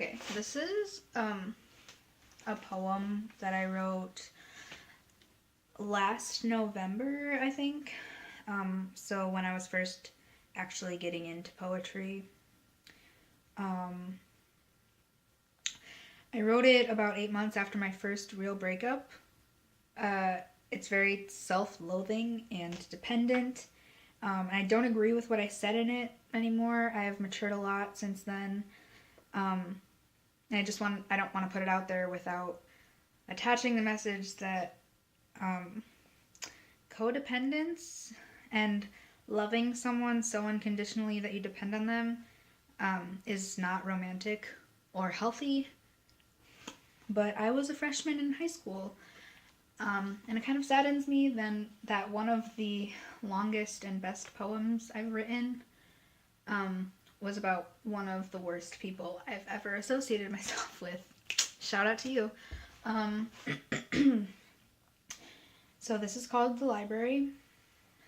Okay, this is a poem that I wrote last November, I think. So when I was first actually getting into poetry. I wrote it about 8 months after my first real breakup. It's very self-loathing and dependent. And I don't agree with what I said in it anymore. I have matured a lot since then. And I don't want to put it out there without attaching the message that codependence and loving someone so unconditionally that you depend on them is not romantic or healthy. But I was a freshman in high school, and it kind of saddens me then that one of the longest and best poems I've written was about one of the worst people I've ever associated myself with. Shout out to you. So this is called The Library,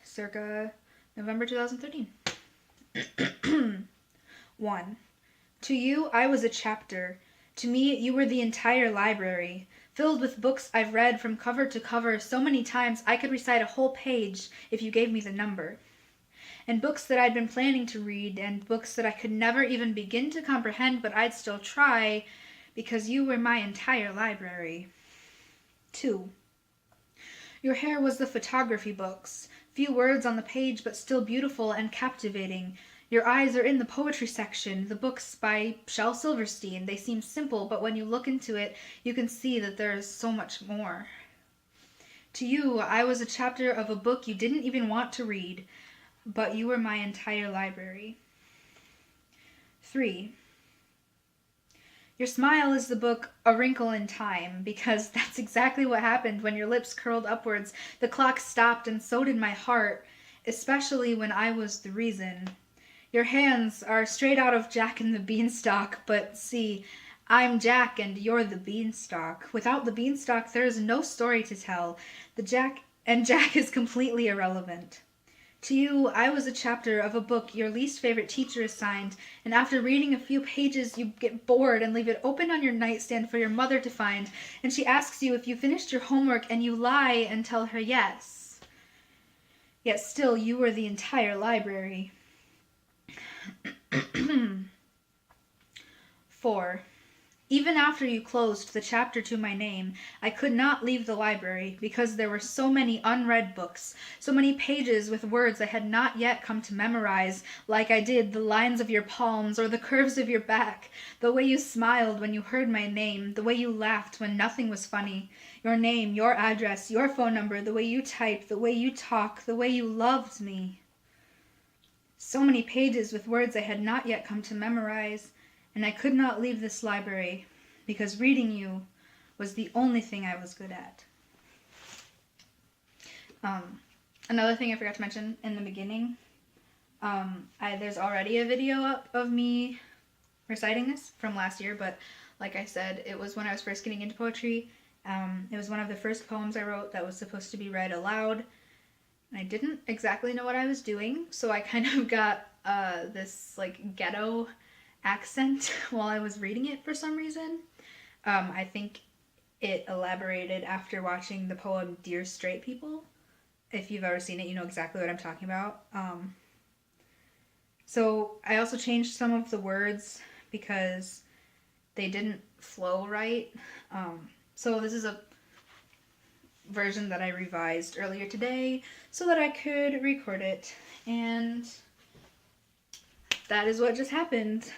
circa November 2013. 1. To you, I was a chapter. To me, you were the entire library, filled with books I've read from cover to cover so many times I could recite a whole page if you gave me the number. And books that I'd been planning to read, and books that I could never even begin to comprehend, but I'd still try, because you were my entire library. 2. Your hair was the photography books, few words on the page, but still beautiful and captivating. Your eyes are in the poetry section, the books by Shel Silverstein. They seem simple, but when you look into it, you can see that there is so much more. To you, I was a chapter of a book you didn't even want to read, but you were my entire library. 3. Your smile is the book A Wrinkle in Time, because that's exactly what happened when your lips curled upwards. The clock stopped, and so did my heart, especially when I was the reason. Your hands are straight out of Jack and the Beanstalk, but see, I'm Jack and you're the Beanstalk. Without the Beanstalk, there is no story to tell. Jack is completely irrelevant. To you, I was a chapter of a book your least favorite teacher assigned, and after reading a few pages, you get bored and leave it open on your nightstand for your mother to find, and she asks you if you finished your homework, and you lie and tell her yes. Yet still, you were the entire library. 4. Even after you closed the chapter to my name, I could not leave the library because there were so many unread books, so many pages with words I had not yet come to memorize, like I did the lines of your palms or the curves of your back, the way you smiled when you heard my name, the way you laughed when nothing was funny, your name, your address, your phone number, the way you type, the way you talk, the way you loved me. So many pages with words I had not yet come to memorize, and I could not leave this library because reading you was the only thing I was good at. Another thing I forgot to mention in the beginning, there's already a video up of me reciting this from last year, but like I said, it was when I was first getting into poetry. It was one of the first poems I wrote that was supposed to be read aloud. And I didn't exactly know what I was doing, so I kind of got this like ghetto accent while I was reading it for some reason. I think it elaborated after watching the poem Dear Straight People. If you've ever seen it, you know exactly what I'm talking about. So I also changed some of the words because they didn't flow right. So this is a version that I revised earlier today so that I could record it, and that is what just happened.